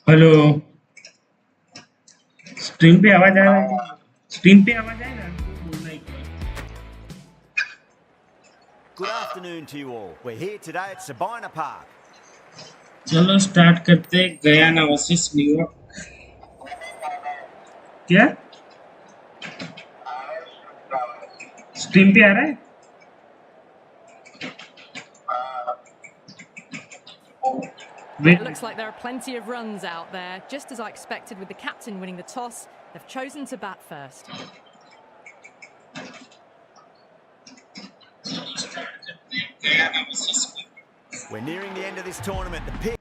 Hello. Stream पे आवाज आ रहा है? स्ट्रीम पे आवाज आएगा तो बोलना एक बार। Good afternoon to you all. We're here today at Sabina Park. चलो स्टार्ट करते। Guyana versus New York. क्या स्ट्रीम पे आ रहा है? It looks like there are plenty of runs out there. Just as I expected with the captain winning the toss, they've chosen to bat first. We're nearing the end of this tournament. The pitch.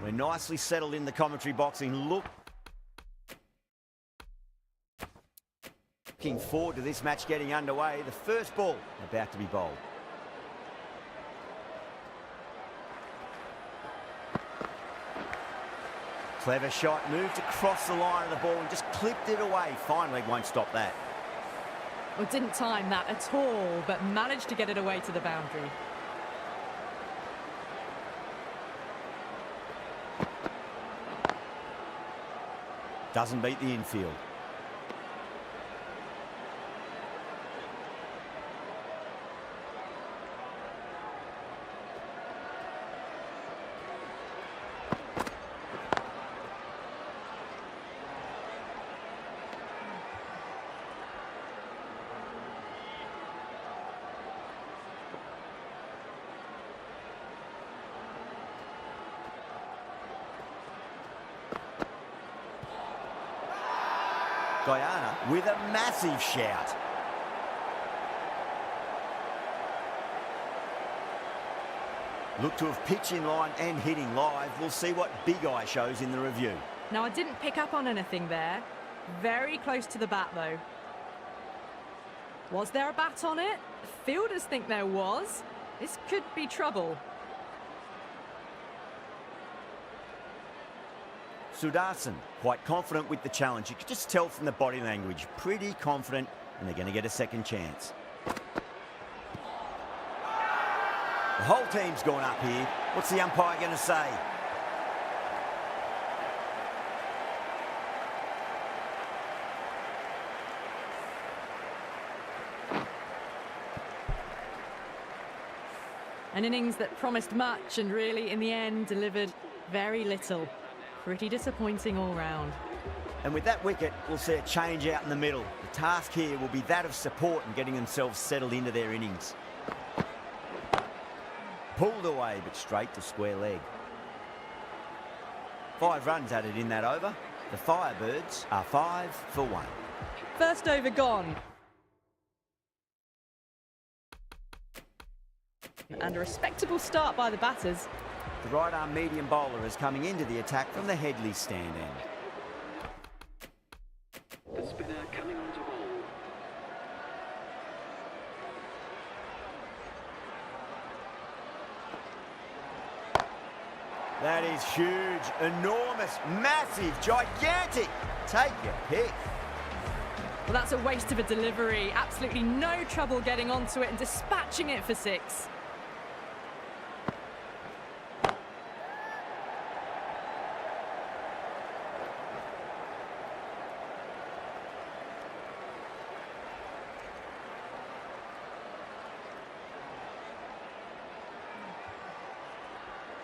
We're nicely settled in the commentary boxing. Looking forward to this match getting underway. The first ball about to be bowled. Clever shot, moved across the line of the ball and just clipped it away. Fine leg won't stop that. Well, didn't time that at all, but managed to get it away to the boundary. Doesn't beat the infield. Guyana with a massive shout. Look to have pitch in line and hitting live. We'll see what Big Eye shows in the review. Now, I didn't pick up on anything there. Very close to the bat, though. Was there a bat on it? Fielders think there was. This could be trouble. Sudarshan, quite confident with the challenge. You could just tell from the body language, pretty confident, and they're going to get a second chance. The whole team's gone up here. What's the umpire going to say? An innings that promised much and really, in the end, delivered very little. Pretty disappointing all round. And with that wicket, we'll see a change out in the middle. The task here will be that of support and getting themselves settled into their innings. Pulled away, but straight to square leg. 5 runs added in that over. The Firebirds are 5 for 1. First over gone. And a respectable start by the batters. The right-arm medium bowler is coming into the attack from the Headley stand end. The spinner coming on to bowl. That is huge, enormous, massive, gigantic. Take your pick. Well, that's a waste of a delivery. Absolutely no trouble getting onto it and dispatching it for 6.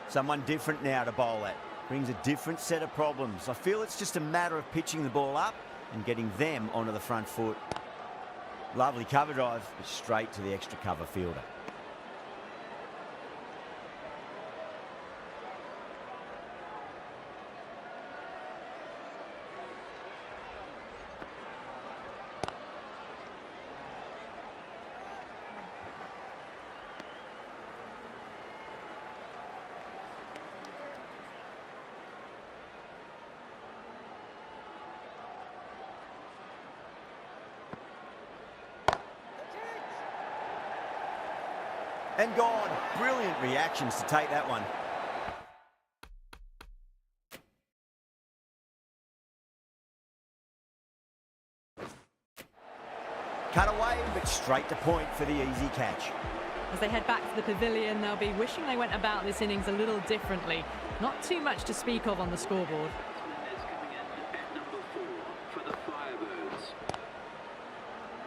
Someone different now to bowl at. Brings a different set of problems. I feel it's just a matter of pitching the ball up and getting them onto the front foot. Lovely cover drive, but straight to the extra cover fielder. And gone. Brilliant reactions to take that one. Cut away, but straight to point for the easy catch. As they head back to the pavilion, they'll be wishing they went about this innings a little differently. Not too much to speak of on the scoreboard. Is coming in at number 4 for the Firebirds.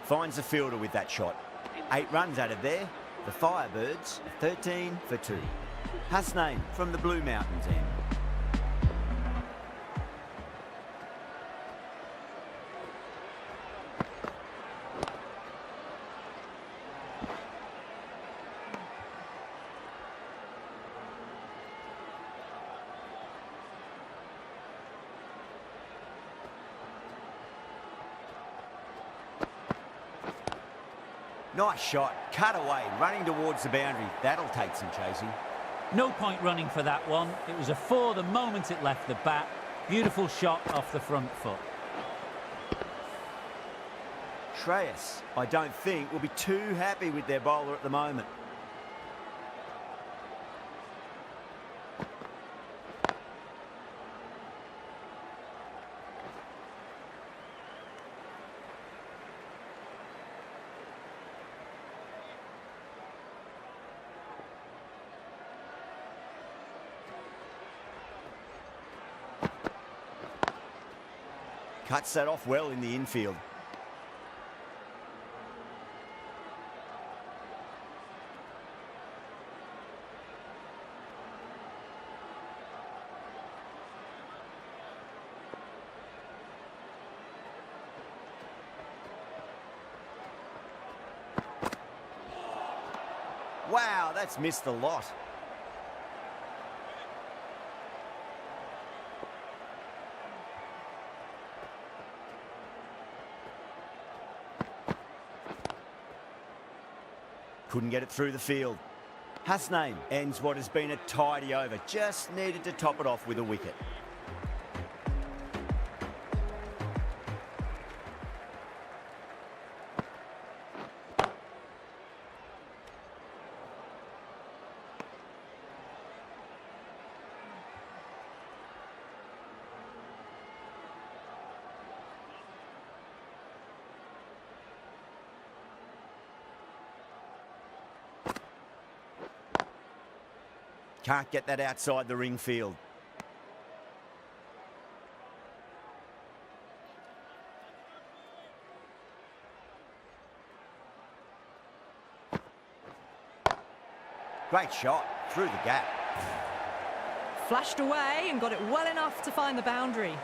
Finds the fielder with that shot. 8 runs added there. The Firebirds, 13 for 2. Hasnain from the Blue Mountains end. Nice shot, cut away, running towards the boundary. That'll take some chasing. No point running for that one. It was a four the moment it left the bat. Beautiful shot off the front foot. Shreyas, I don't think, will be too happy with their bowler at the moment. Cuts that off well in the infield. Wow, that's missed the lot. Couldn't get it through the field. Hasnain ends what has been a tidy over. Just needed to top it off with a wicket. Can't get that outside the ring field. Great shot through the gap. Flashed away and got it well enough to find the boundary.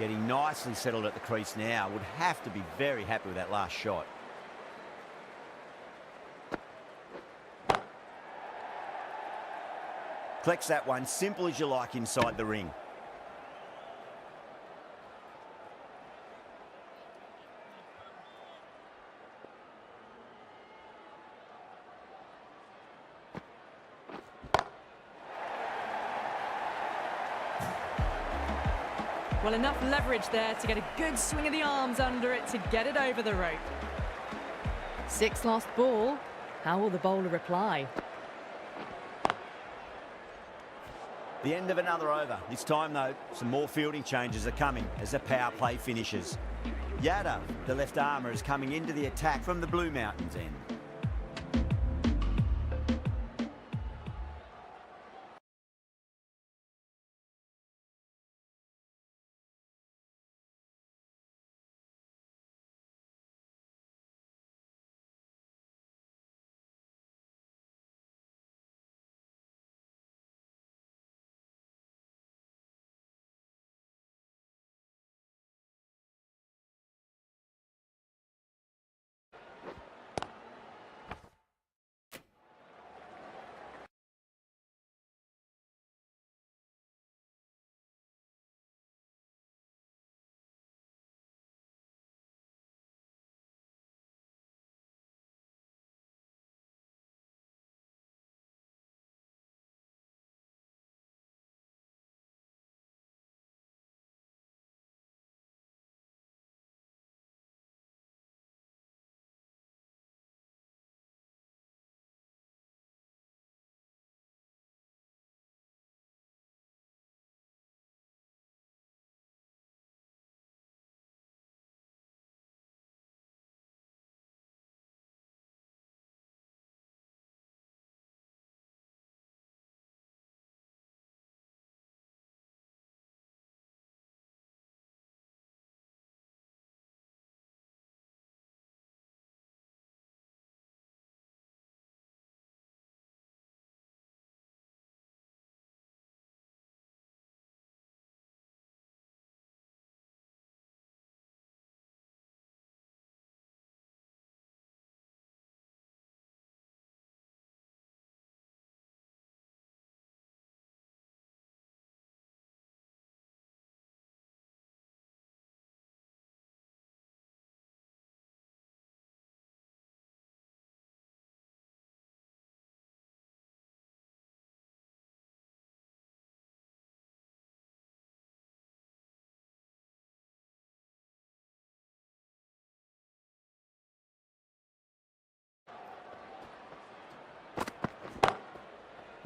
Getting nicely settled at the crease now. Would have to be very happy with that last shot. Collects that one, simple as you like, inside the ring. Well, enough leverage there to get a good swing of the arms under it to get it over the rope. 6 lost ball. How will the bowler reply? The end of another over. This time, though, some more fielding changes are coming as the power play finishes. Yadav, the left armour, is coming into the attack from the Blue Mountains end.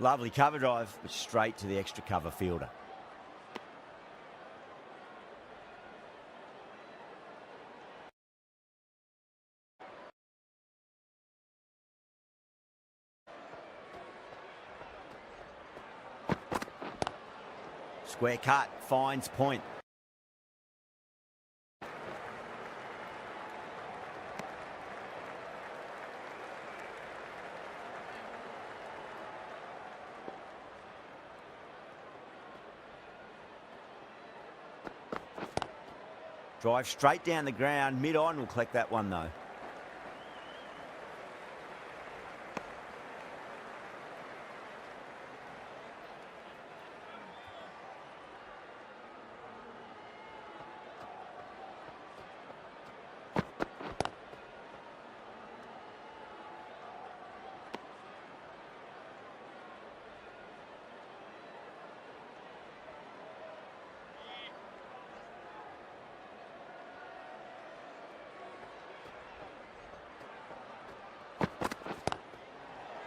Lovely cover drive, but straight to the extra cover fielder. Square cut, finds point. Drive straight down the ground, mid-on will collect that one though.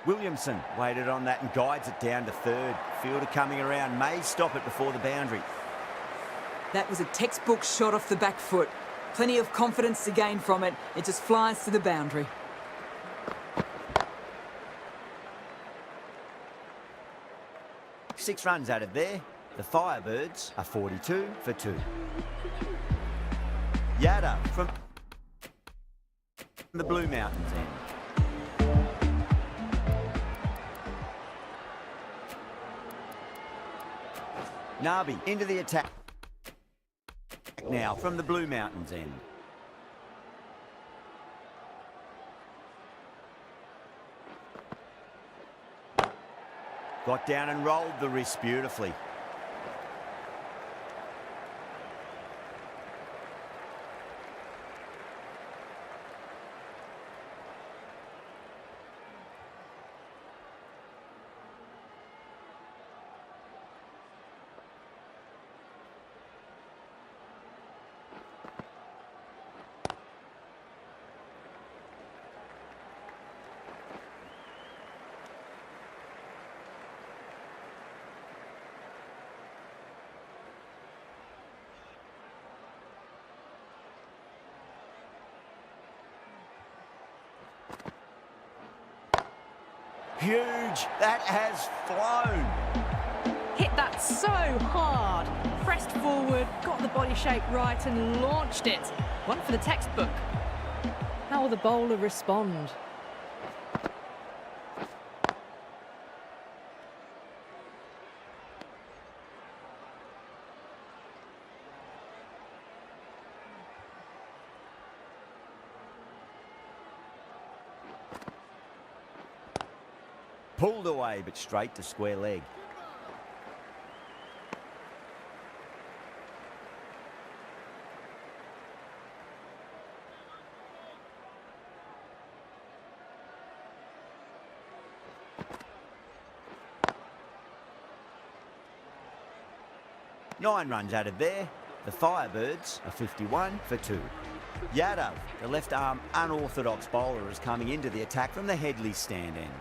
Williamson waited on that and guides it down to third. Fielder coming around, may stop it before the boundary. That was a textbook shot off the back foot. Plenty of confidence to gain from it. It just flies to the boundary. Six runs out of there. The Firebirds are 42 for 2. Yada from the Blue Mountains end. Nabi into the attack now from the Blue Mountains end. Got down and rolled the wrist beautifully. Huge, that has flown. Hit that so hard. Pressed forward, got the body shape right and launched it. One for the textbook. How will the bowler respond? Pulled away, but straight to square leg. Nine runs out of there. The Firebirds are 51 for 2. Yadav, the left arm unorthodox bowler, is coming into the attack from the Headley stand end.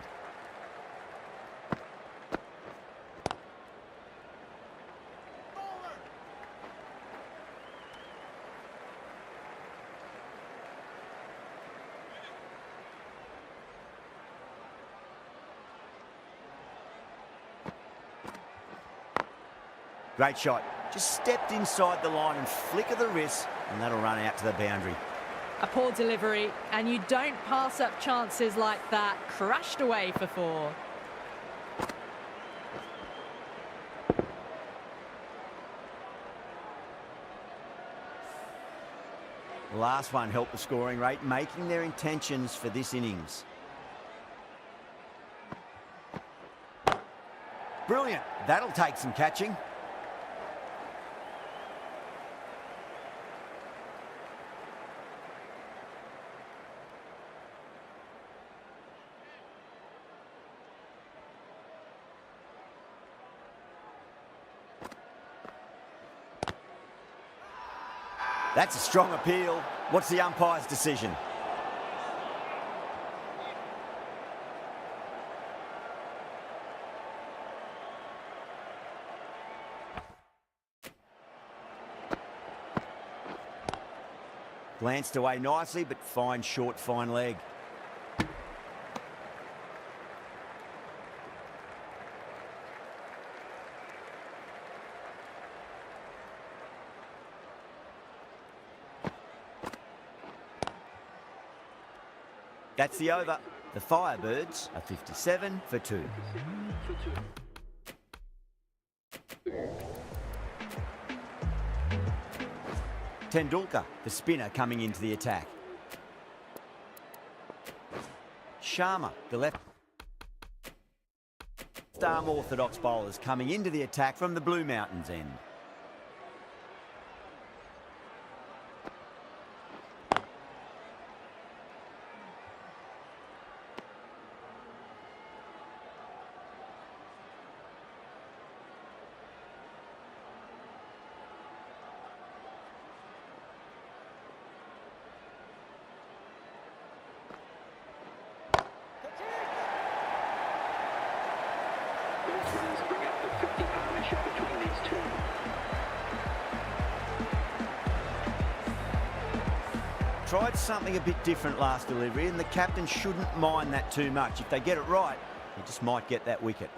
Great shot. Just stepped inside the line and flick of the wrist, and that'll run out to the boundary. A poor delivery, and you don't pass up chances like that. Crashed away for 4. The last one helped the scoring rate, making their intentions for this innings. Brilliant. That'll take some catching. That's a strong appeal. What's the umpire's decision? Glanced away nicely, but fine short, fine leg. That's the over. The Firebirds are 57 for 2. Tendulkar, the spinner, coming into the attack. Sharma, the left arm orthodox bowlers, coming into the attack from the Blue Mountains end. Bring up the 50 partnership between these two. Tried something a bit different last delivery, and the captain shouldn't mind that too much. If they get it right, he just might get that wicket.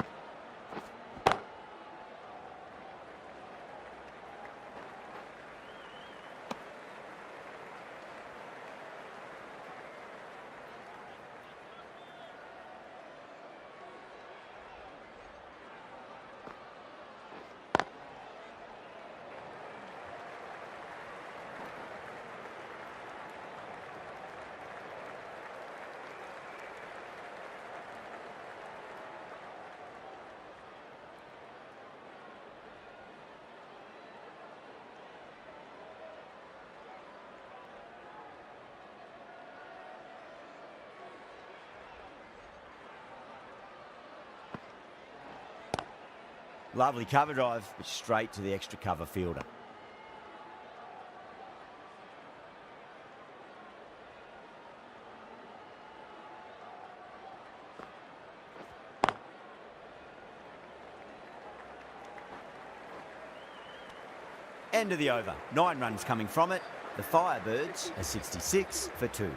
Lovely cover drive, but straight to the extra cover fielder. End of the over. 9 runs coming from it. The Firebirds are 66 for 2.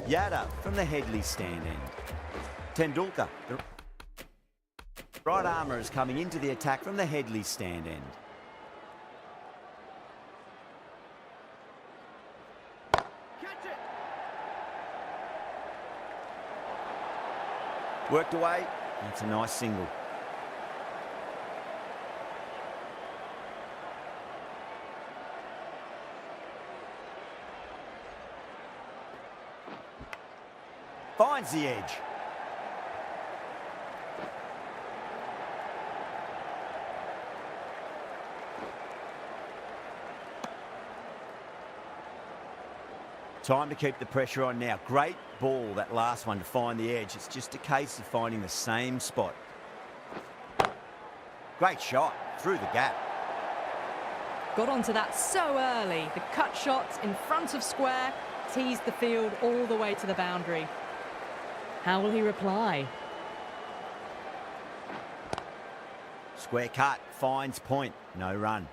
Yadav from the Headley stand end. Tendulkar, the right armour, is coming into the attack from the Headley stand end. Worked away. That's a nice single. Finds the edge. Time to keep the pressure on now. Great ball, that last one, to find the edge. It's just a case of finding the same spot. Great shot through the gap. Got onto that so early. The cut shot in front of square teased the field all the way to the boundary. How will he reply? Square cut, finds point, no run.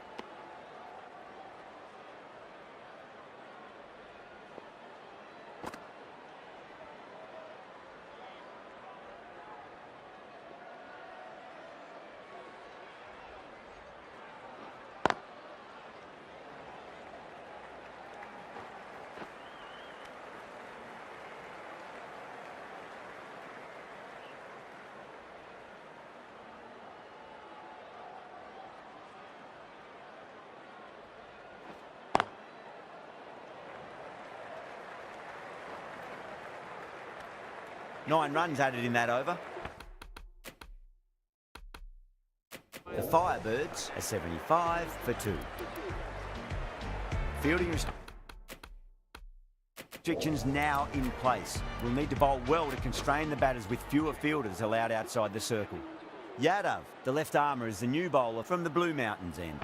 Nine runs added in that over. The Firebirds are 75 for 2. Fielding restrictions now in place. We'll need to bowl well to constrain the batters with fewer fielders allowed outside the circle. Yadav, the left armour, is the new bowler from the Blue Mountains end.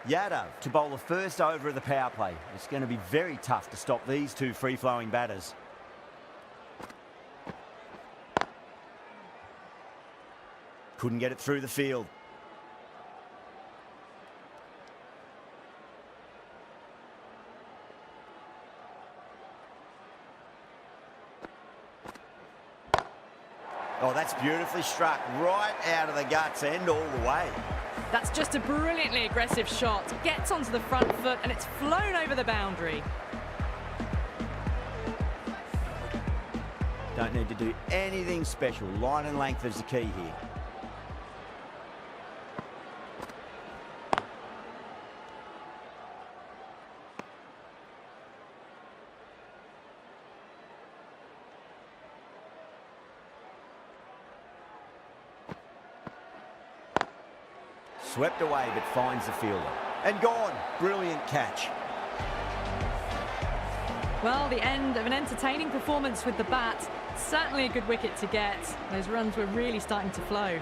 Yadav to bowl the first over of the power play. It's going to be very tough to stop these two free-flowing batters. Couldn't get it through the field. Oh, that's beautifully struck, right out of the guts and all the way. That's just a brilliantly aggressive shot. Gets onto the front foot and it's flown over the boundary. Don't need to do anything special. Line and length is the key here. Swept away, but finds the fielder. And gone. Brilliant catch. Well, the end of an entertaining performance with the bat. Certainly a good wicket to get. Those runs were really starting to flow.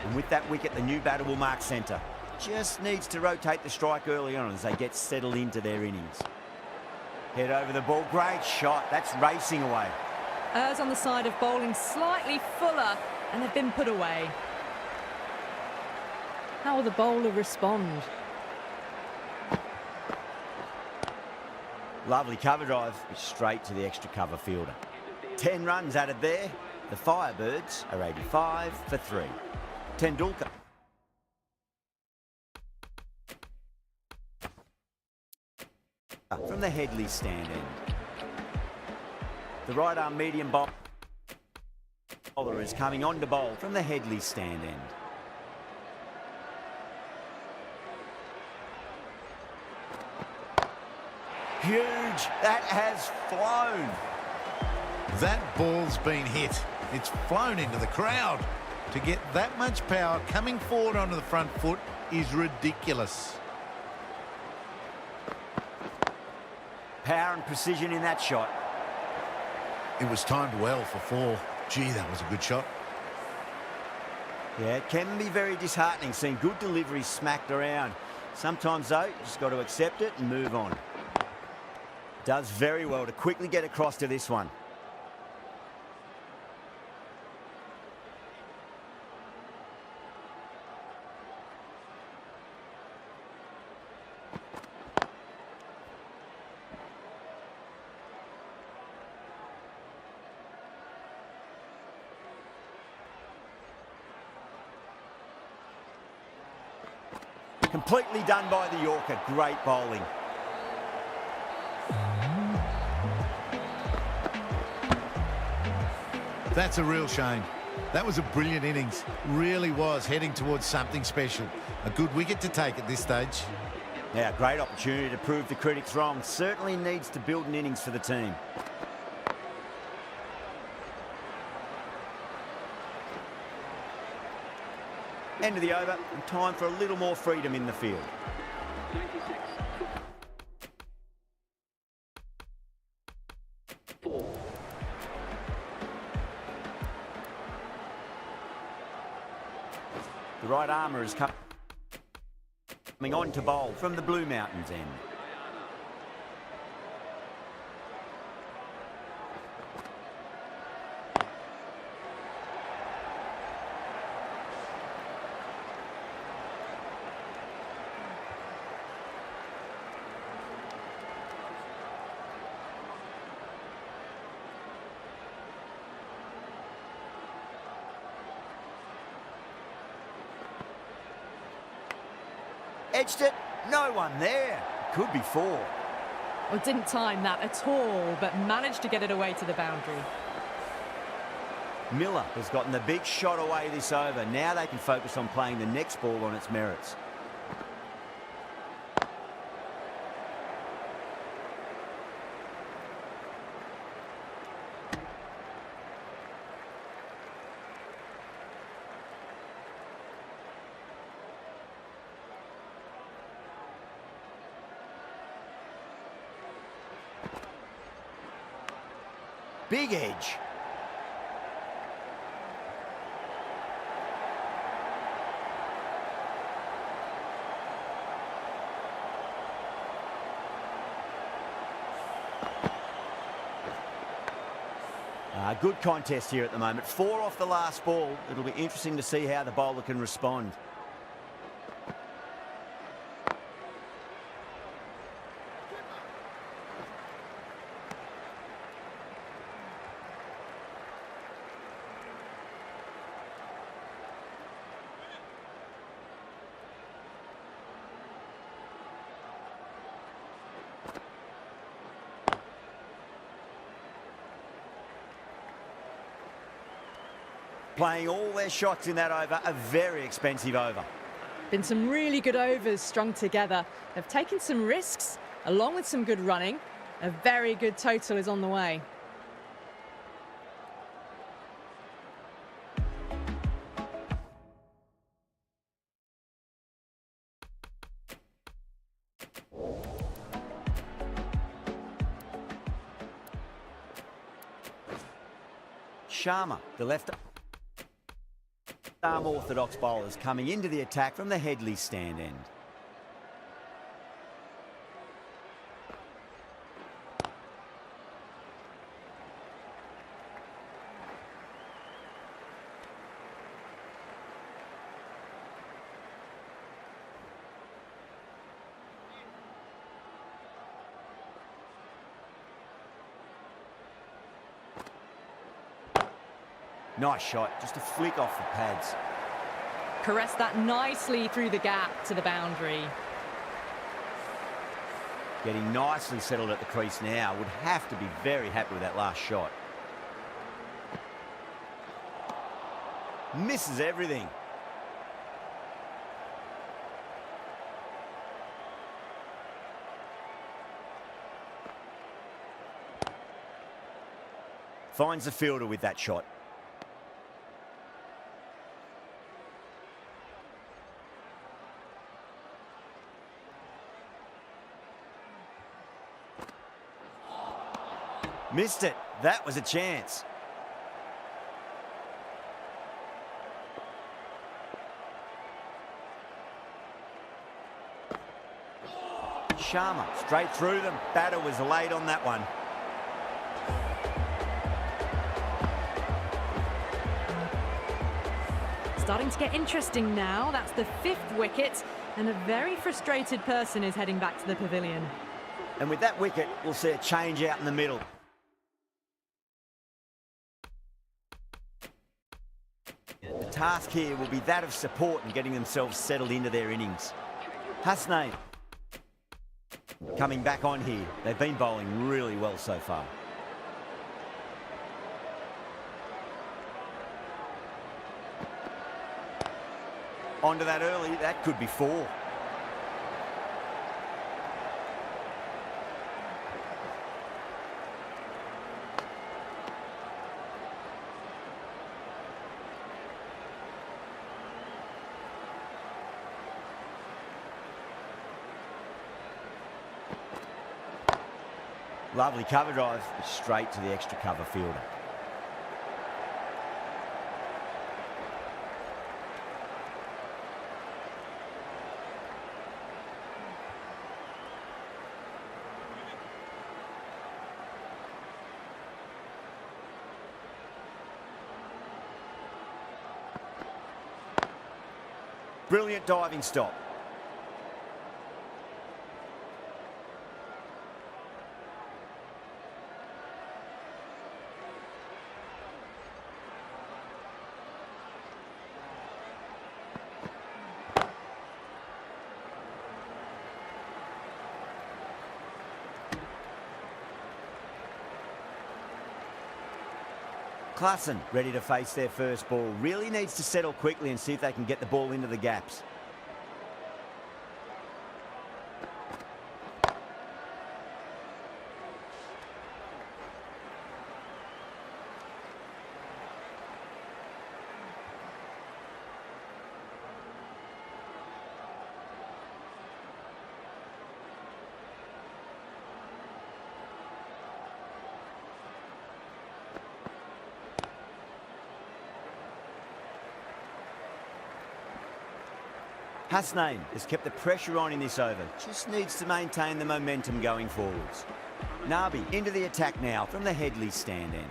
And with that wicket, the new batter will mark centre. Just needs to rotate the strike early on as they get settled into their innings. Head over the ball. Great shot. That's racing away. Errs on the side of bowling slightly fuller, and they've been put away. How will the bowler respond? Lovely cover drive, straight to the extra cover fielder. 10 runs added there. The Firebirds are 85 for 3. Tendulkar. From the Headley stand end. The right arm medium bowler is coming on to bowl from the Headley stand end. Huge. That has flown. That ball's been hit. It's flown into the crowd. To get that much power coming forward onto the front foot is ridiculous. Power and precision in that shot. It was timed well for 4. Gee, that was a good shot. Yeah, it can be very disheartening seeing good delivery smacked around. Sometimes, though, you just got to accept it and move on. Does very well to quickly get across to this one. Completely done by the Yorker. Great bowling. That's a real shame. That was a brilliant innings. Really was heading towards something special. A good wicket to take at this stage. Now, great opportunity to prove the critics wrong. Certainly needs to build an innings for the team. End of the over, and time for a little more freedom in the field. 96. 4. The right armour is coming on to bowl from the Blue Mountains end. Edged it, no one there. Could be 4. Well, didn't time that at all, but managed to get it away to the boundary. Miller has gotten the big shot away this over. Now they can focus on playing the next ball on its merits. Big edge. A good contest here at the moment. 4 off the last ball. It'll be interesting to see how the bowler can respond. Playing all their shots in that over, a very expensive over. Been some really good overs strung together. They've taken some risks, along with some good running. A very good total is on the way. Sharma, the left arm orthodox bowlers coming into the attack from the Headley stand end. Nice shot, just a flick off the pads. Caressed that nicely through the gap to the boundary. Getting nicely settled at the crease now. Would have to be very happy with that last shot. Misses everything. Finds the fielder with that shot. Missed it. That was a chance. Sharma straight through them. Batter was late on that one. Starting to get interesting now. That's the 5th wicket, and a very frustrated person is heading back to the pavilion. And with that wicket, we'll see a change out in the middle. The task here will be that of support and getting themselves settled into their innings. Hasnain coming back on here. They've been bowling really well so far. Onto that early, that could be 4. Lovely cover drive, straight to the extra cover fielder. Brilliant diving stop. Klassen ready to face their first ball. Really needs to settle quickly and see if they can get the ball into the gaps. Hasnain has kept the pressure on in this over. Just needs to maintain the momentum going forwards. Nabi into the attack now from the Headley stand end.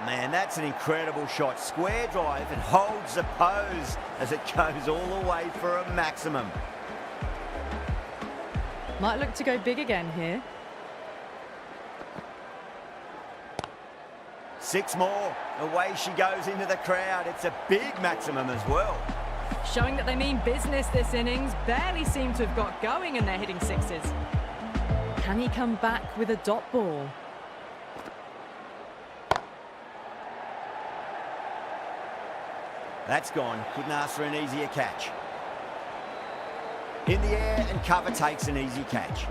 Oh, man, that's an incredible shot. Square drive and holds the pose as it goes all the way for a maximum. Might look to go big again here. 6 more. Away she goes into the crowd. It's a big maximum as well. Showing that they mean business this innings. Barely seem to have got going and they're hitting sixes. Can he come back with a dot ball? That's gone. Couldn't ask for an easier catch. In the air and cover takes an easy catch.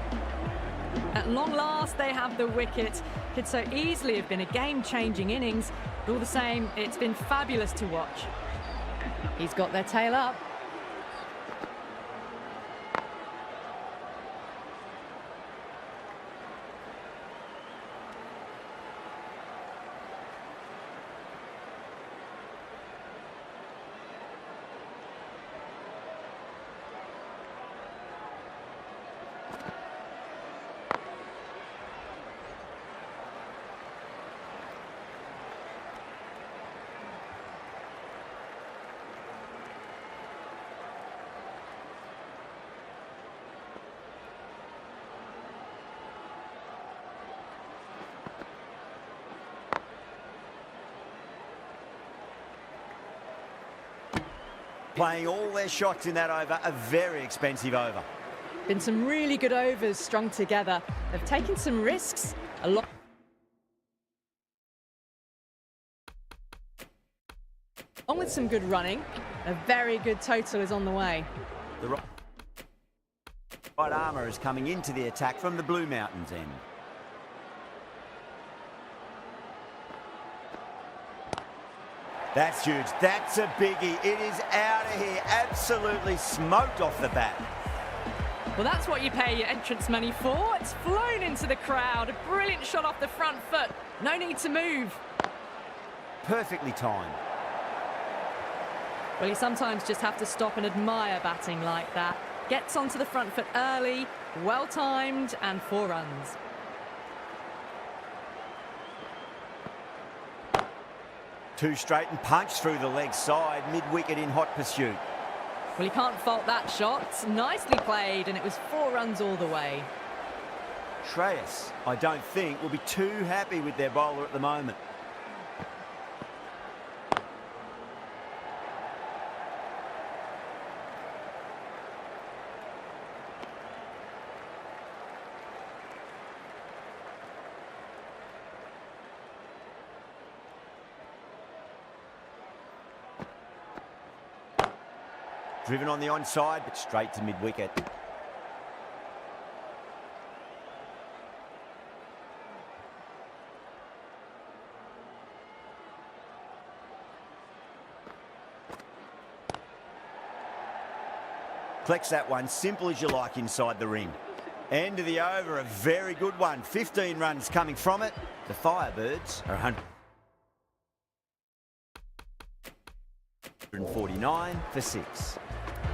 At long last, they have the wicket. Could so easily have been a game-changing innings. But all the same, it's been fabulous to watch. He's got their tail up. Playing all their shots in that over, a very expensive over. Been some really good overs strung together. They've taken some risks. A lot. Along with some good running, a very good total is on the way. The right armour is coming into the attack from the Blue Mountains end. That's huge. That's a biggie. It is out of here. Absolutely smoked off the bat. Well, that's what you pay your entrance money for. It's flown into the crowd. A brilliant shot off the front foot. No need to move. Perfectly timed. Well, you sometimes just have to stop and admire batting like that. Gets onto the front foot early, well timed, and 4 runs. Two straight and punch through the leg side, mid-wicket in hot pursuit. Well, you can't fault that shot. Nicely played, and it was 4 runs all the way. Shreyas, I don't think, will be too happy with their bowler at the moment. Driven on the onside, but straight to mid-wicket. Collects that one, simple as you like inside the ring. End of the over, a very good one. 15 runs coming from it. The Firebirds are 149 for 6.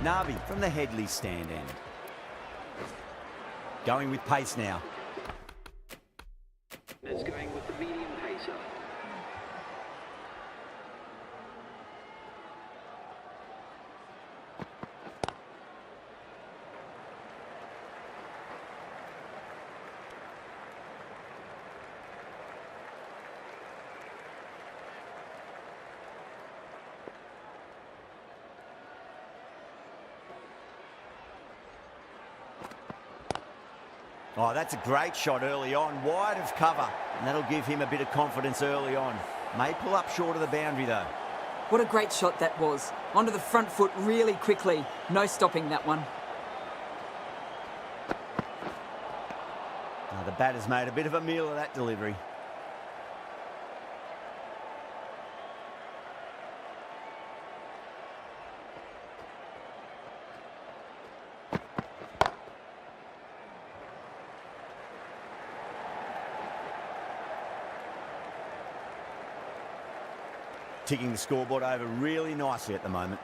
Nabi from the Headley stand end. Going with pace now. Is going with the medium pacer. Oh, that's a great shot early on, wide of cover, and that'll give him a bit of confidence early on. May pull up short of the boundary though. What a great shot that was. Onto the front foot really quickly. No stopping that one. Oh, the batter's made a bit of a meal of that delivery. Ticking the scoreboard over really nicely at the moment.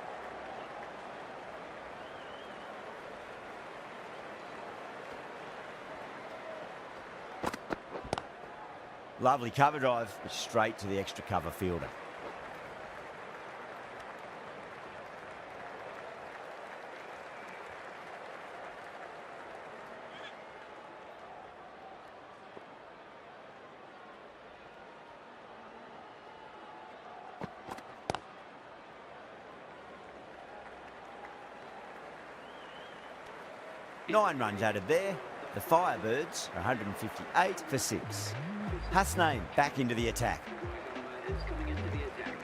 Lovely cover drive, but straight to the extra cover fielder. Nine runs added there. The Firebirds are 158 for 6. Hasnain back into the attack. Is coming into the attack.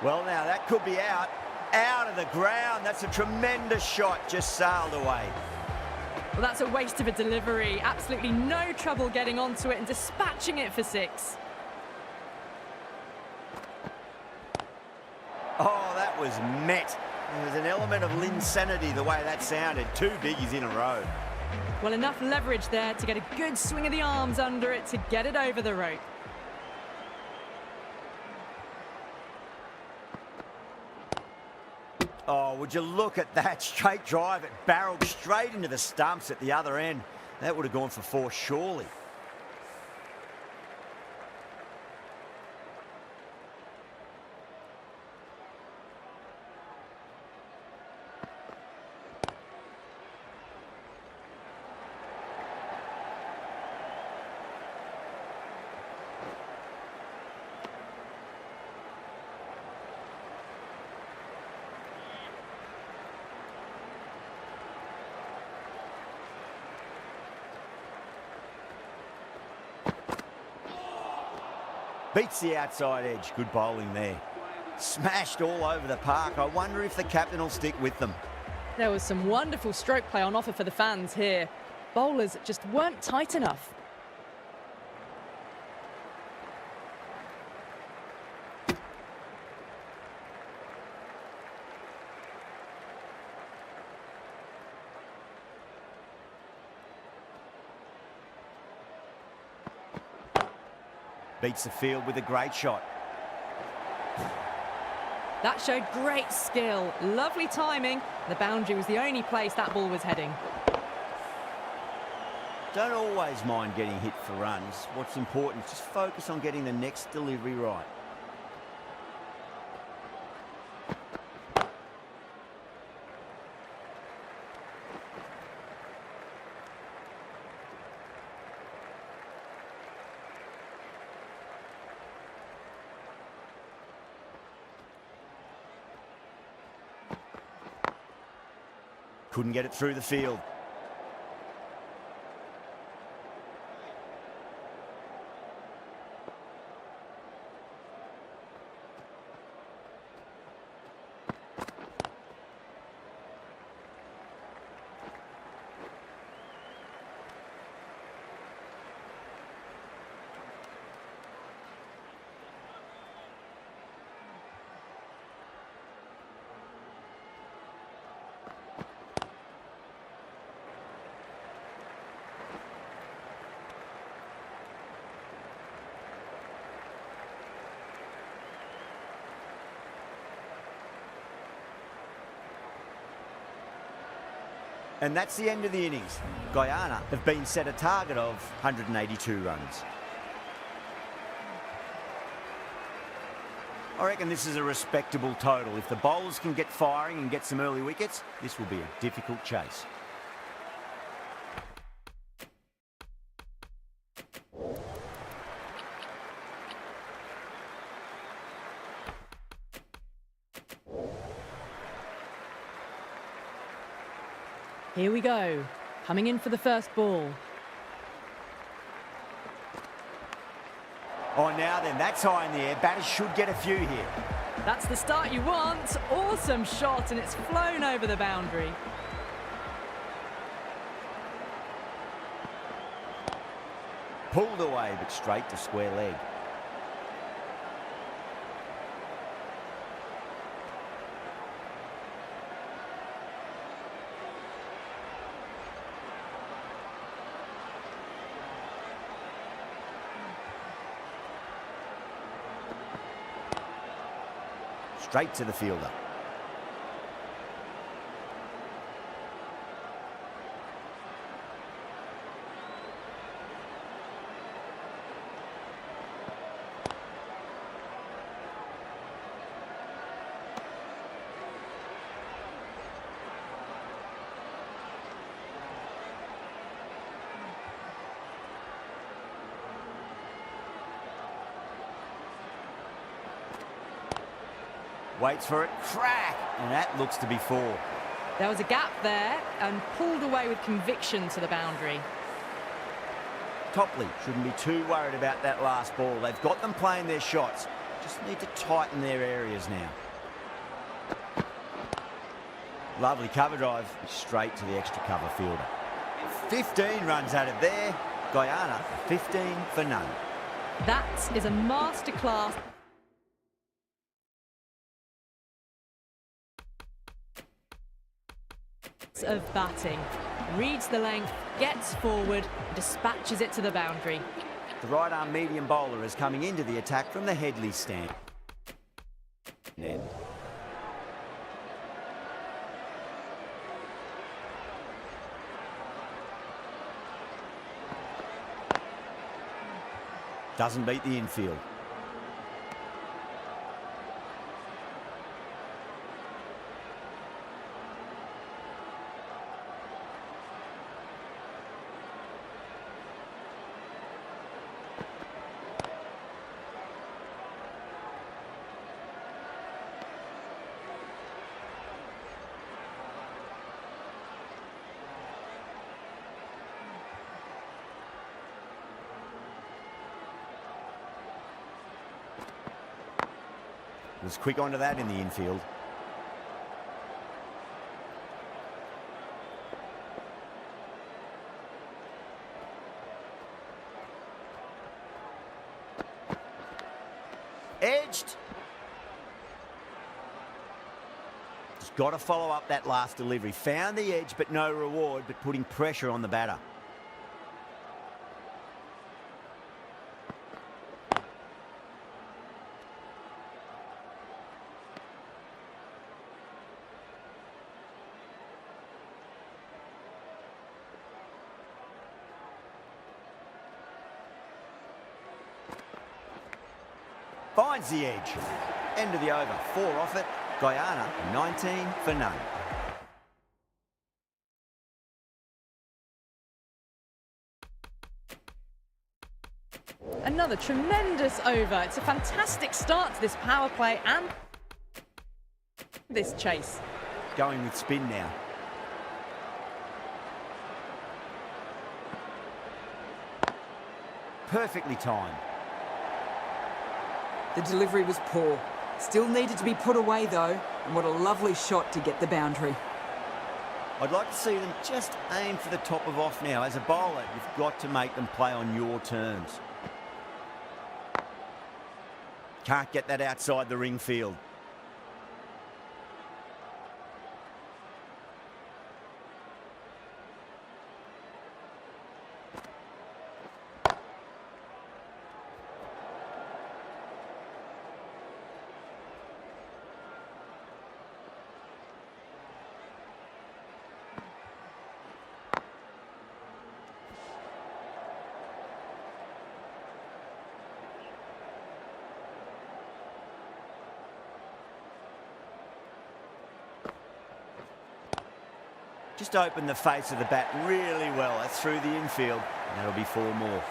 Well, now that could be out of the ground. That's a tremendous shot, just sailed away. Well, that's a waste of a delivery. Absolutely no trouble getting onto it and dispatching it for 6. Oh, that was met. There was an element of linsanity the way that sounded. 2 biggies in a row. Well, enough leverage there to get a good swing of the arms under it to get it over the rope. Oh, would you look at that straight drive? It barreled straight into the stumps at the other end. That would have gone for 4, surely. Beats the outside edge. Good bowling there. Smashed all over the park. I wonder if the captain will stick with them. There was some wonderful stroke play on offer for the fans here. Bowlers just weren't tight enough. Beats the field with a great shot. That showed great skill, lovely timing. The boundary was the only place that ball was heading. Don't always mind getting hit for runs. What's important is just focus on getting the next delivery right. Couldn't get it through the field. And that's the end of the innings. Guyana have been set a target of 182 runs. I reckon this is a respectable total. If the bowlers can get firing and get some early wickets, this will be a difficult chase. Here we go. Coming in for the first ball. Oh, now then, that's high in the air. Batters should get a few here. That's the start you want. Awesome shot, and it's flown over the boundary. Pulled away, but straight to square leg. Straight to the fielder. Waits for it, crack, and that looks to be 4. There was a gap there and pulled away with conviction to the boundary. Topley shouldn't be too worried about that last ball. They've got them playing their shots. Just need to tighten their areas now. Lovely cover drive, straight to the extra cover fielder. 15 runs out of there. Guyana, 15 for none. That is a masterclass of batting. Reads the length, gets forward, dispatches it to the boundary. The right arm medium bowler is coming into the attack from the Headley stand. End. Doesn't beat the infield. Was quick onto that in the infield. Edged. Just got to follow up that last delivery. Found the edge, but no reward, but putting pressure on the batter. Finds the edge. End of the over. 4 off it. Guyana, 19 for none. Another tremendous over. It's a fantastic start to this power play and this chase. Going with spin now. Perfectly timed. The delivery was poor. Still needed to be put away though, and what a lovely shot to get the boundary. I'd like to see them just aim for the top of off now. As a bowler, you've got to make them play on your terms. Can't get that outside the ring field. Just opened the face of the bat really well. That's through the infield, and that'll be 4 more.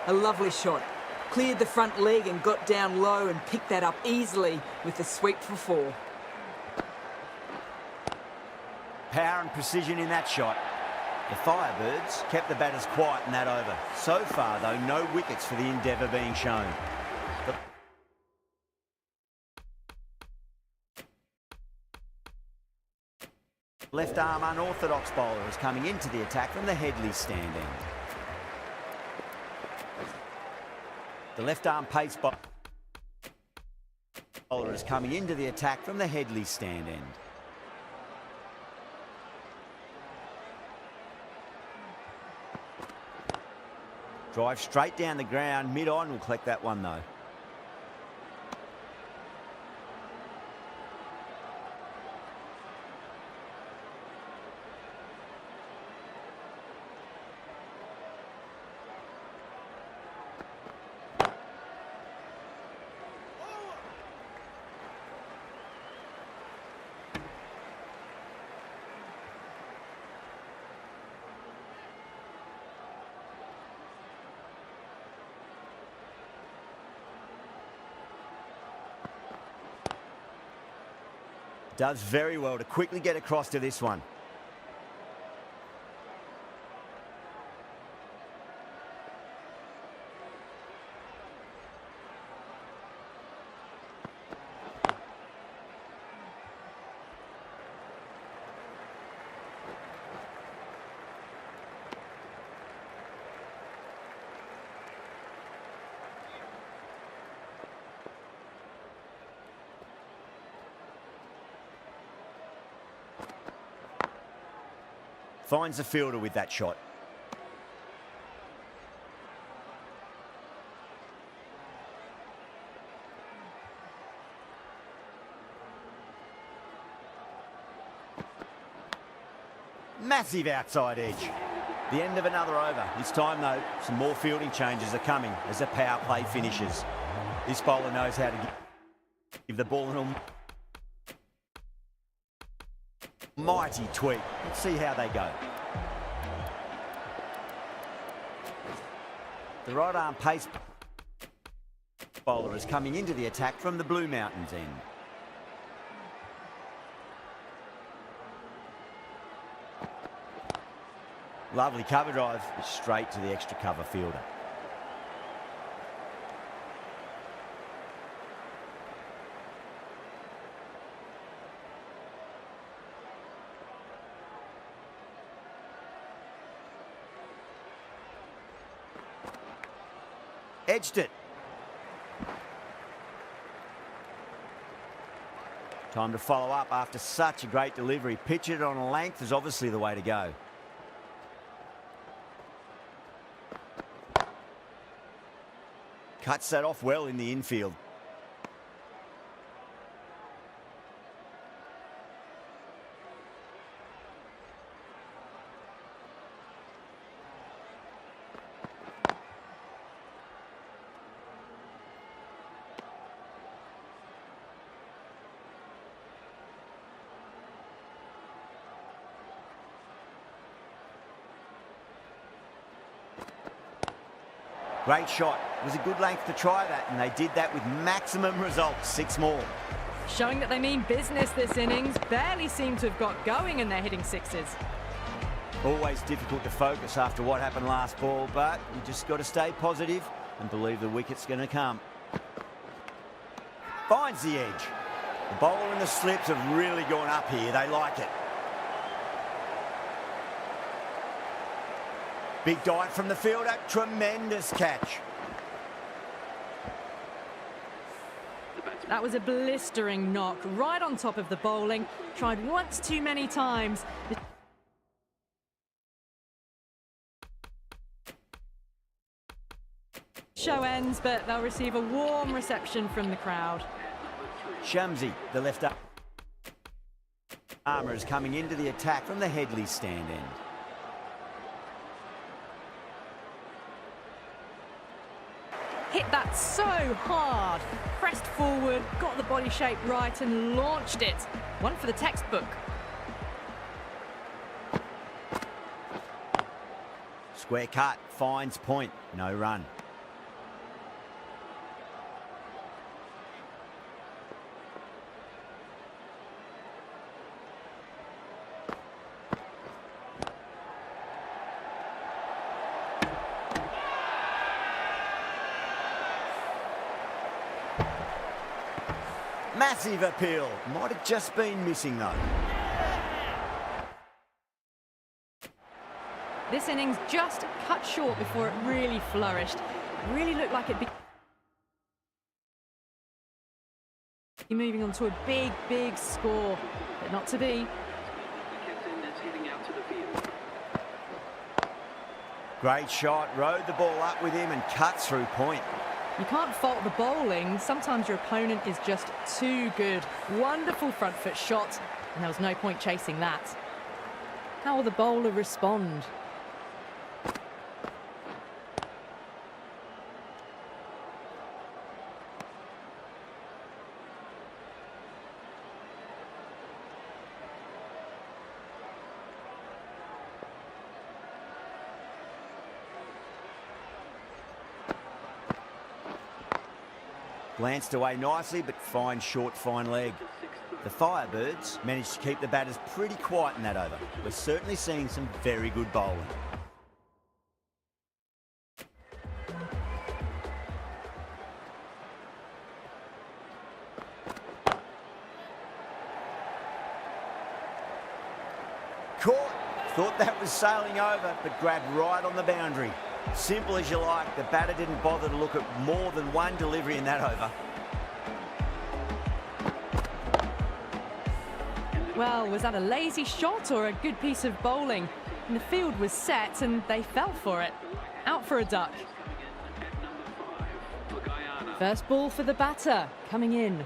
A lovely shot. Cleared the front leg and got down low and picked that up easily with the sweep for 4. Power and precision in that shot. The Firebirds kept the batters quiet in that over. So far, though, no wickets for the endeavour being shown. Left arm unorthodox bowler is coming into the attack from the Headley stand end. The left arm pace bowler is coming into the attack from the Headley stand end. Drive straight down the ground, mid-on will collect that one though. Does very well to quickly get across to this one. Finds the fielder with that shot. Massive outside edge. The end of another over. It's time though. Some more fielding changes are coming as the power play finishes. This bowler knows how to give the ball an mighty tweak. Let's see how they go. The right arm pace bowler is coming into the attack from the Blue Mountains end. Lovely cover drive, straight to the extra cover fielder. Edged it. Time to follow up after such a great delivery. Pitch it on a length is obviously the way to go. Cuts that off well in the infield. Great shot. It was a good length to try that, and they did that with maximum results. 6 more. Showing that they mean business this innings. Barely seem to have got going and they're hitting sixes. Always difficult to focus after what happened last ball, but you just got to stay positive and believe the wicket's going to come. Finds the edge. The bowl and the slips have really gone up here. They like it. Big dive from the fielder. Tremendous catch. That was a blistering knock right on top of the bowling. Tried once too many times. Show ends, but they'll receive a warm reception from the crowd. Shamsi, the left armour, is coming into the attack from the Headley stand end. Hit that so hard. Pressed forward, got the body shape right and launched it. One for the textbook. Square cut, finds point, no run. Massive appeal. Might have just been missing though. This innings just cut short before it really flourished. It really looked like it'd be moving on to a big, big score, but not to be. Captain that's heading out to the field. Great shot, rode the ball up with him and cut through point. You can't fault the bowling. Sometimes your opponent is just too good. Wonderful front foot shot, and there was no point chasing that. How will the bowler respond? Glanced away nicely, but fine short, fine leg. The Firebirds managed to keep the batters pretty quiet in that over. We're certainly seeing some very good bowling. Caught. Thought that was sailing over, but grabbed right on the boundary. Simple as you like, the batter didn't bother to look at more than one delivery in that over. Well, was that a lazy shot or a good piece of bowling? And the field was set and they fell for it. Out for a duck. First ball for the batter, coming in.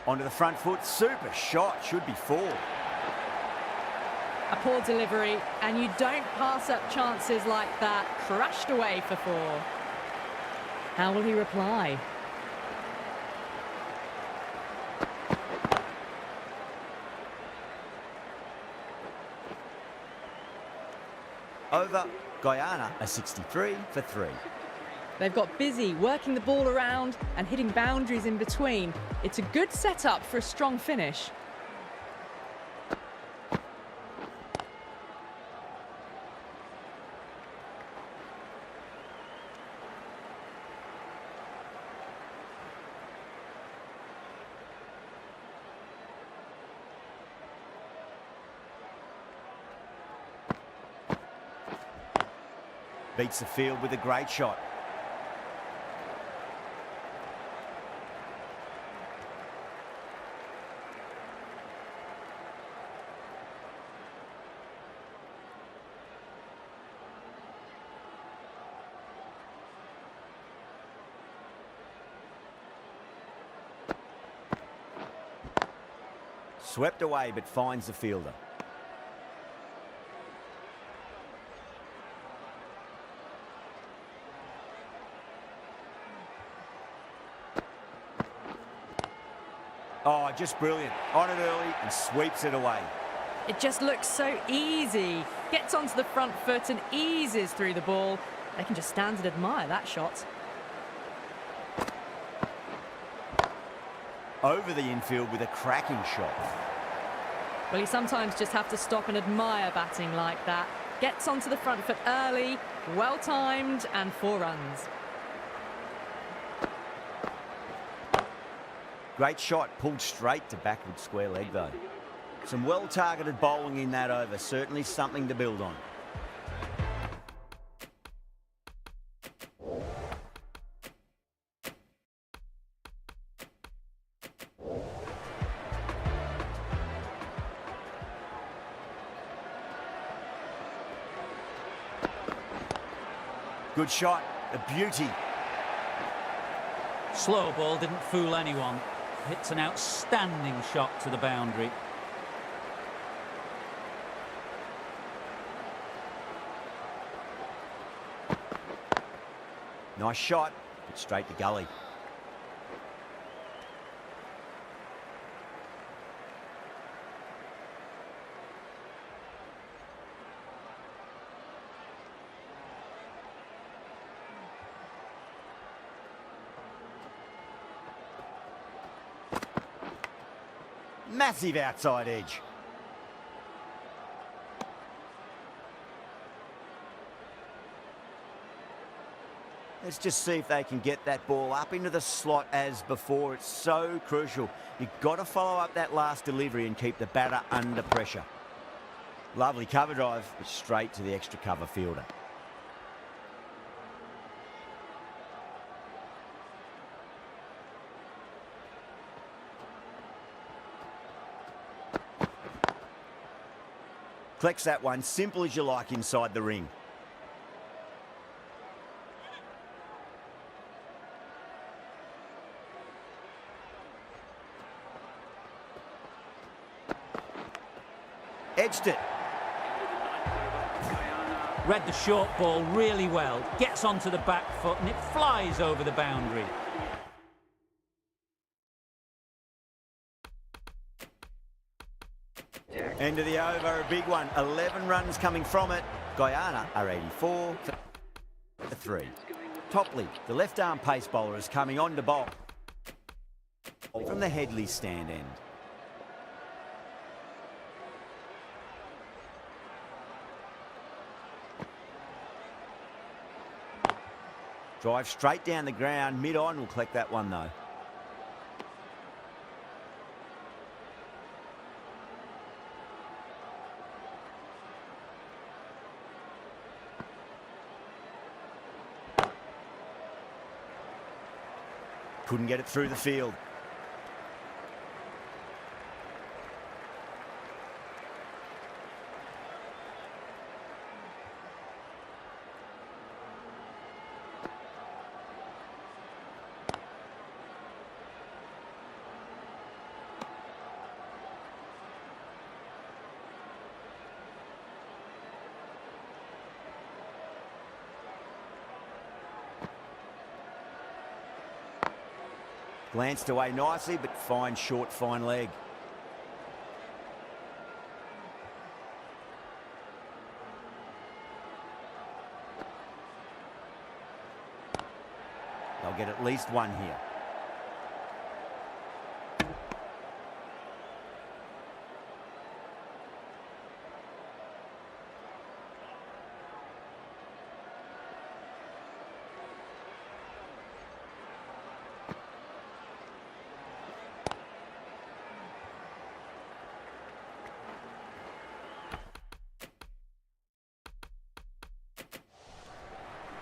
Onto the front foot, super shot, should be 4. A poor delivery, and you don't pass up chances like that. Crushed away for 4. How will he reply? Over, Guyana, a 63 for 3. They've got busy working the ball around and hitting boundaries in between. It's a good setup for a strong finish. Beats the field with a great shot. Swept away, but finds the fielder. Oh, just brilliant. On it early and sweeps it away. It just looks so easy. Gets onto the front foot and eases through the ball. They can just stand and admire that shot. Over the infield with a cracking shot. Well, you sometimes just have to stop and admire batting like that. Gets onto the front foot early, well timed, and 4 runs. Great shot, pulled straight to backward square leg though. Some well-targeted bowling in that over, certainly something to build on. Good shot, a beauty. Slow ball didn't fool anyone. Hits an outstanding shot to the boundary. Nice shot, but straight to gully. Massive outside edge. Let's just see if they can get that ball up into the slot as before. It's so crucial. You've got to follow up that last delivery and keep the batter under pressure. Lovely cover drive, but straight to the extra cover fielder. Collects that one, simple as you like inside the ring. Edged it. Read the short ball really well. Gets onto the back foot and it flies over the boundary. End of the over, a big one. 11 runs coming from it. Guyana are 84 for 3. Topley, the left-arm pace bowler, is coming on to bowl from the Headley stand end. Drive straight down the ground, mid-on will collect that one though. Couldn't get it through the field. Glanced away nicely, but fine short, fine leg. They'll get at least one here.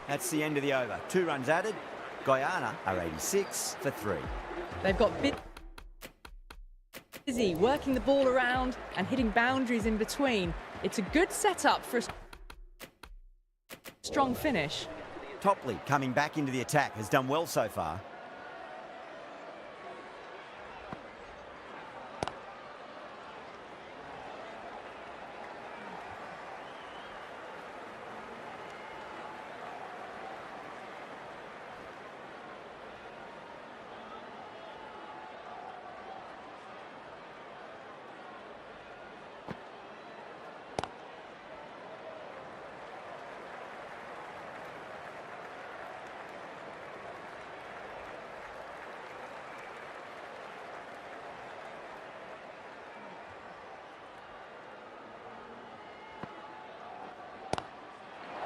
That's the end of the over. 2 runs added. Guyana are 86 for 3. They've got busy working the ball around and hitting boundaries in between. It's a good setup for a strong finish. Topley coming back into the attack, has done well so far.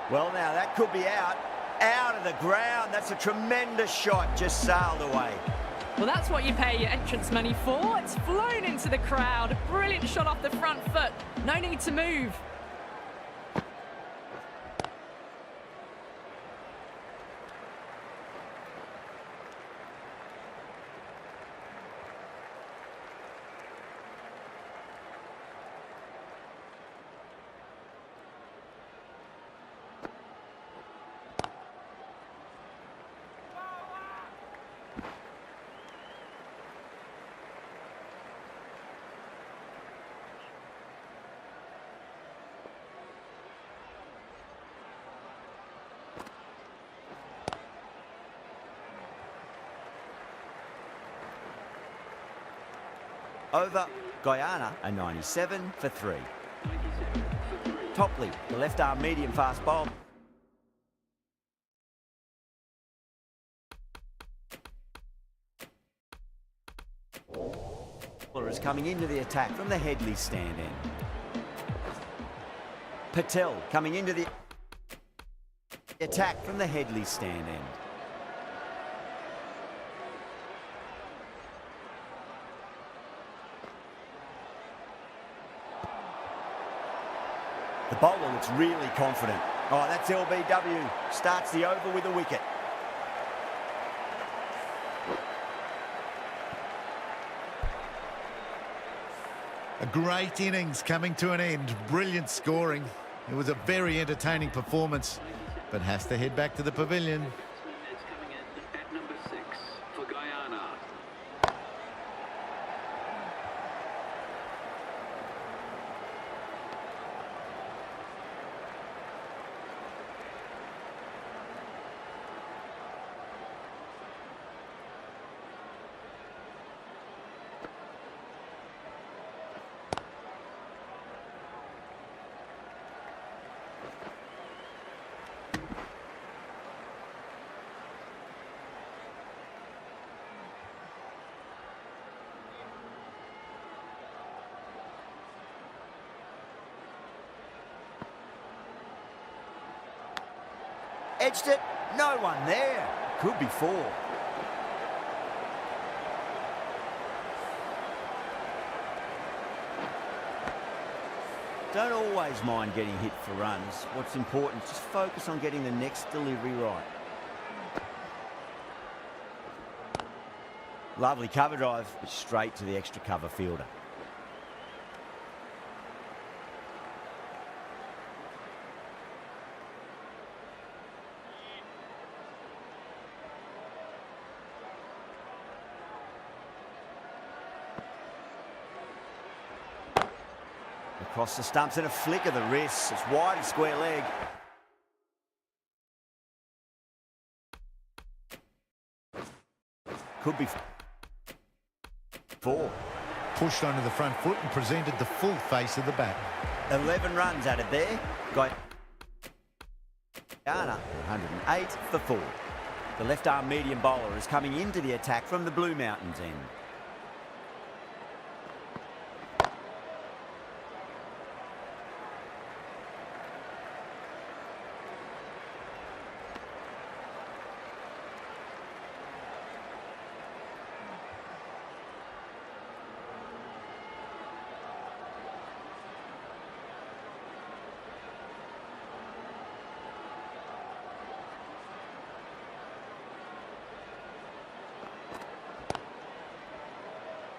Well, now that could be out of the ground. That's a tremendous shot, just sailed away. Well, that's what you pay your entrance money for. It's flown into the crowd. A brilliant shot off the front foot. No need to move. Over Guyana, a 97 for 3. Topley, the left-arm medium-fast bowler. Is coming into the attack from the Headley stand end. Patel coming into the attack from the Headley stand end. The bowler looks really confident. Oh, that's LBW. Starts the over with a wicket. A great innings coming to an end. Brilliant scoring. It was a very entertaining performance, but has to head back to the pavilion. It's coming in at number 6 for Guyana. Edged it, no one there. Could be 4. Don't always mind getting hit for runs. What's important is just focus on getting the next delivery right. Lovely cover drive, but straight to the extra cover fielder. Across the stumps and a flick of the wrist. It's wide and square leg. Could be 4. Pushed onto the front foot and presented the full face of the bat. 11 runs added there. Guyana, 108 for 4. The left-arm medium bowler is coming into the attack from the Blue Mountains end.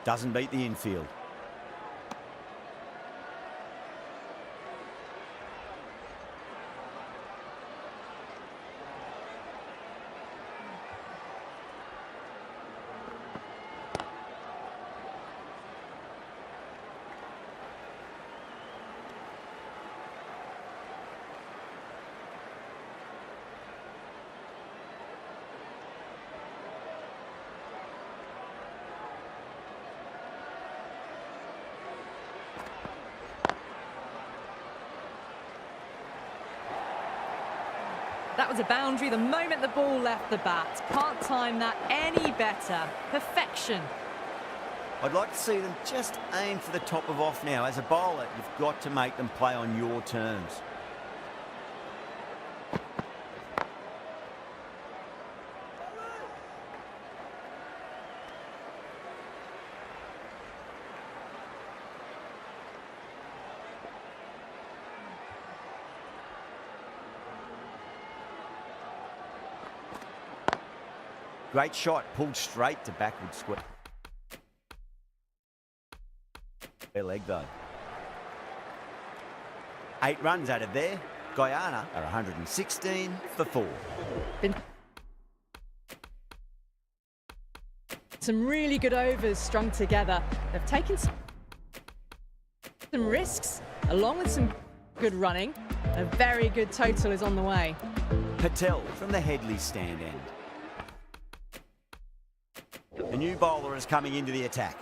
Doesn't beat the infield. That was a boundary the moment the ball left the bat. Can't time that any better. Perfection. I'd like to see them just aim for the top of off now. As a bowler, you've got to make them play on your terms. Great shot, pulled straight to backward square. Their leg though. 8 runs added there. Guyana are 116 for 4. Some really good overs strung together. They've taken some risks along with some good running. A very good total is on the way. Patel from the Headley stand end. The new bowler is coming into the attack.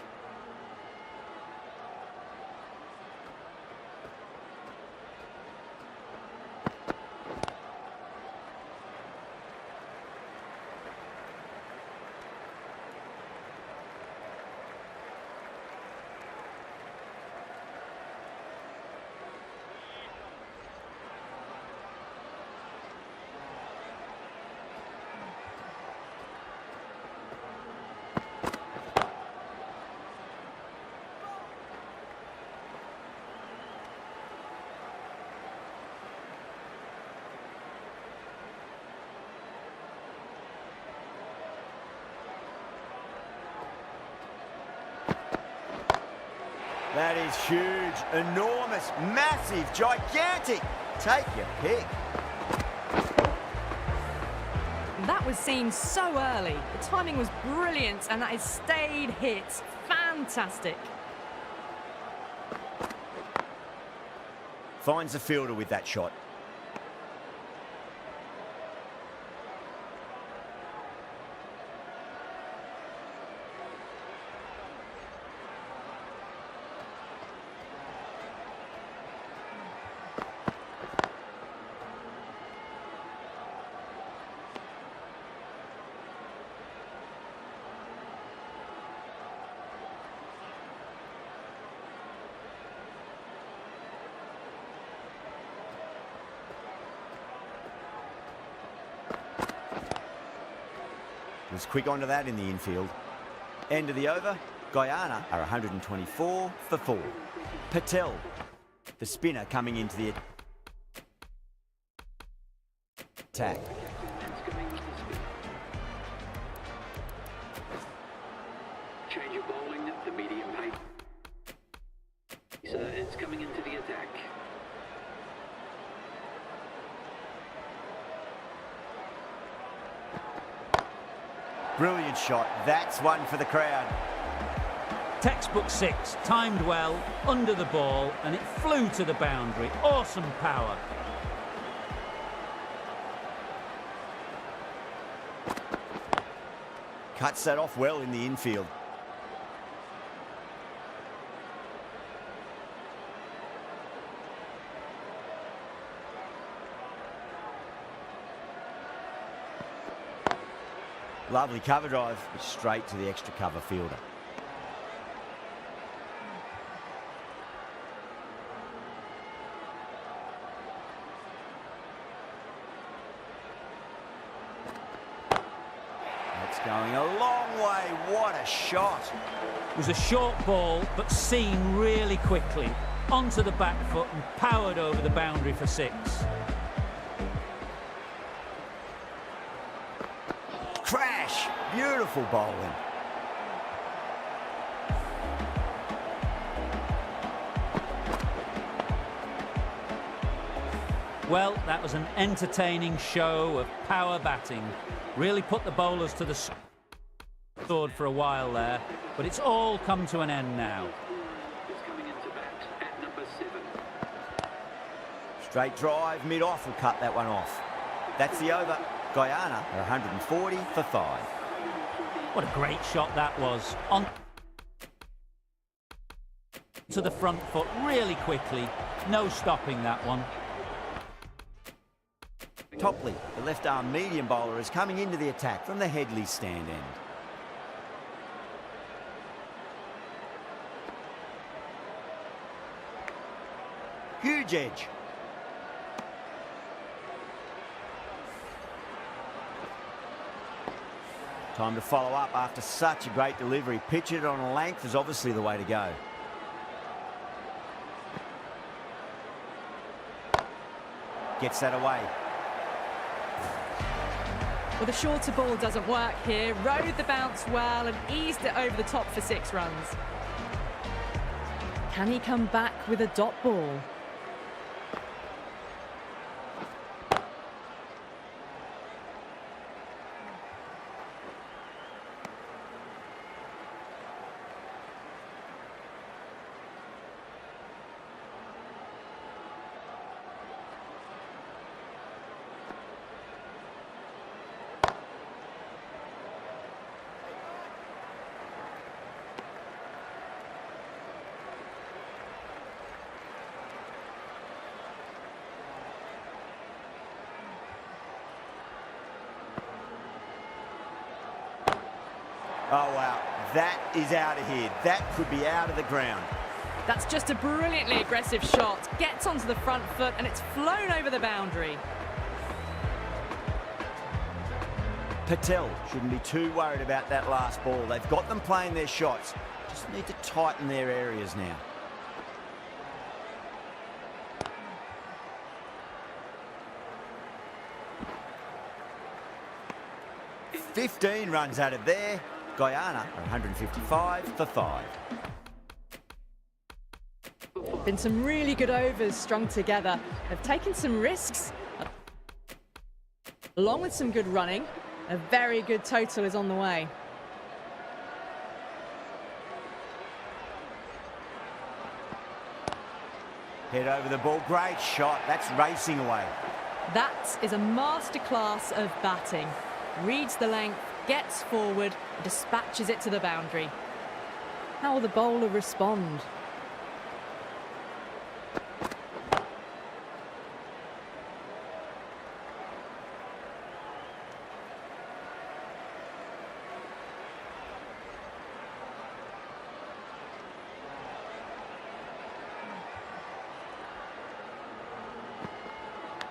That is huge, enormous, massive, gigantic. Take your pick. That was seen so early. The timing was brilliant, and that is stayed hit. Fantastic. Finds the fielder with that shot. Was quick onto that in the infield. End of the over. Guyana are 124 for 4. Patel, the spinner, coming into the attack. Change of bowling, the medium pace. So it's coming into the attack. Brilliant shot. That's one for the crowd. Textbook 6, timed well, under the ball, and it flew to the boundary. Awesome power. Cuts that off well in the infield. Lovely cover drive, straight to the extra cover fielder. That's going a long way. What a shot. It was a short ball, but seen really quickly. Onto the back foot and powered over the boundary for 6. Crash! Beautiful bowling. Well, that was an entertaining show of power batting. Really put the bowlers to the sword for a while there, but it's all come to an end now. Is coming into bat at number 7. Straight drive, mid-off will cut that one off. That's the over. Guyana are 140 for 5. What a great shot that was. On to the front foot really quickly. No stopping that one. Topley, the left-arm medium bowler, is coming into the attack from the Headley stand end. Huge edge. Time to follow up after such a great delivery. Pitch it on a length is obviously the way to go. Gets that away. Well, the shorter ball doesn't work here. Rode the bounce well and eased it over the top for 6 runs. Can he come back with a dot ball? Oh, wow. That is out of here. That could be out of the ground. That's just a brilliantly aggressive shot. Gets onto the front foot and it's flown over the boundary. Patel shouldn't be too worried about that last ball. They've got them playing their shots. Just need to tighten their areas now. "15 runs out of there. Guyana are 155 for 5. Been some really good overs strung together. They've taken some risks, along with some good running. A very good total is on the way. Head over the ball. Great shot. That's racing away. That is a masterclass of batting. Reads the length, gets forward, dispatches it to the boundary. How will the bowler respond?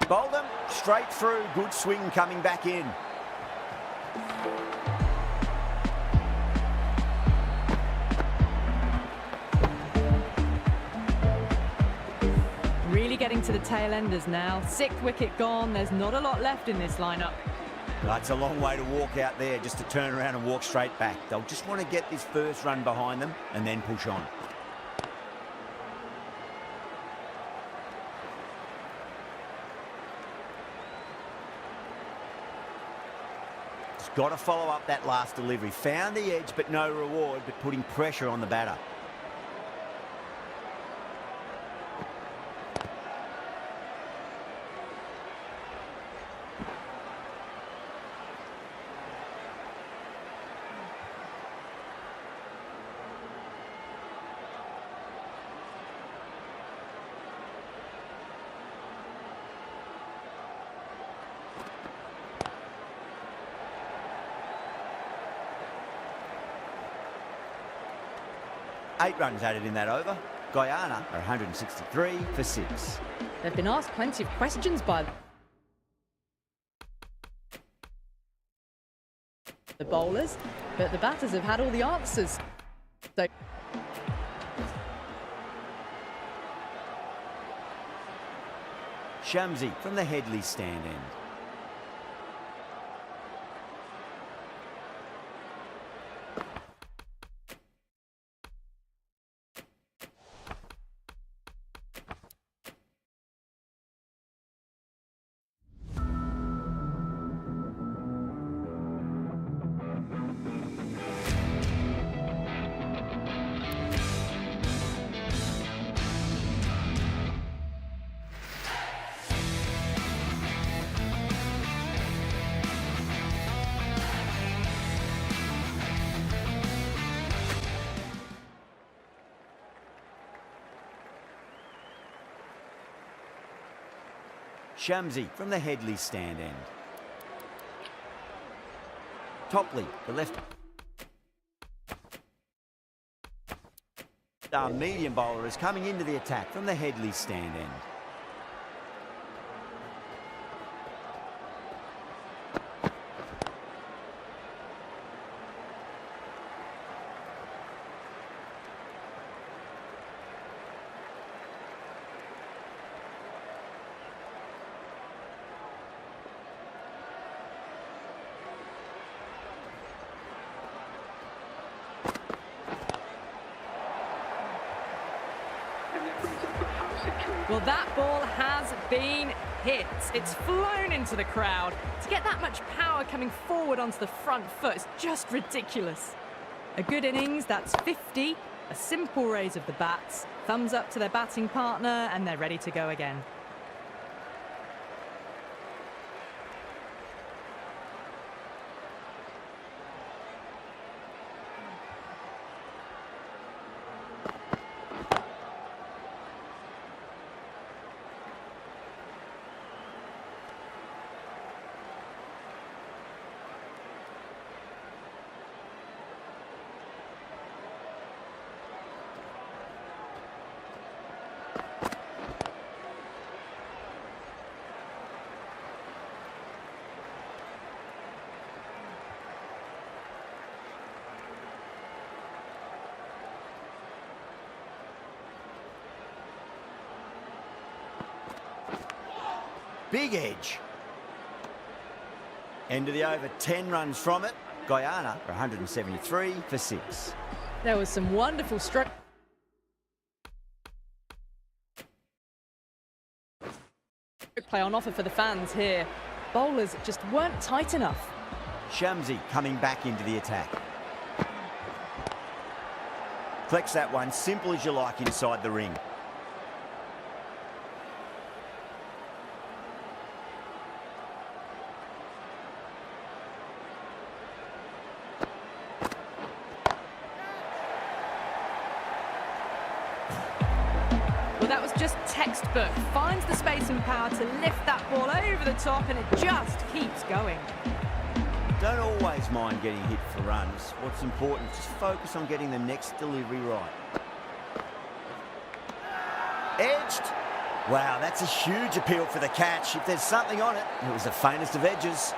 Bowled them straight through. Good swing coming back in. Really getting to the tail enders now. 6th wicket gone. There's not a lot left in this lineup. That's a long way to walk out there just to turn around and walk straight back. They'll just want to get this first run behind them and then push on. Got to follow up that last delivery. Found the edge, but no reward, but putting pressure on the batter. Eight runs added in that over. Guyana are 163 for 6. They've been asked plenty of questions by the bowlers, but the batters have had all the answers. So Shamsi from the Headley stand end. Shamsi from the Headley stand end. Topley, the left. Our medium bowler is coming into the attack from the Headley stand end. well, that ball has been hit. It's flown into the crowd. To get that much power coming forward onto the front foot is just ridiculous. A good innings, that's 50. A simple raise of the bats. Thumbs up to their batting partner, and they're ready to go again. Big edge. End of the over, 10 runs from it. Guyana are 173 for 6. There was some wonderful stroke. play on offer for the fans here. Bowlers just weren't tight enough. Shamsi coming back into the attack. Collects that one, simple as you like inside the ring. Well, that was just textbook. Finds the space and power to lift that ball over the top, and it just keeps going. Don't always mind getting hit for runs. What's important is just focus on getting the next delivery right. Edged. Wow, that's a huge appeal for the catch. If there's something on it, it was the faintest of edges.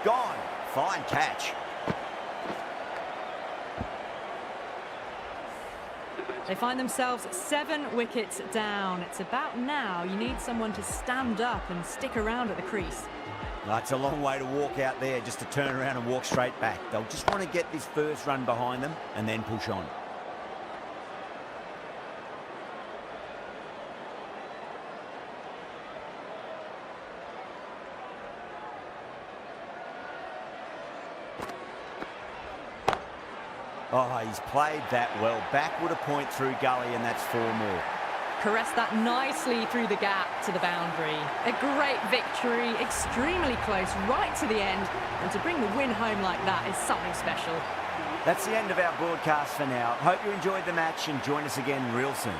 Gone. Fine catch. They find themselves 7 wickets down. It's about now you need someone to stand up and stick around at the crease. That's a long way to walk out there just to turn around and walk straight back. They'll just want to get this first run behind them and then push on. Oh, he's played that well. Backward a point through gully, and that's 4 more. Caressed that nicely through the gap to the boundary. A great victory, extremely close, right to the end. And to bring the win home like that is something special. That's the end of our broadcast for now. Hope you enjoyed the match and join us again real soon.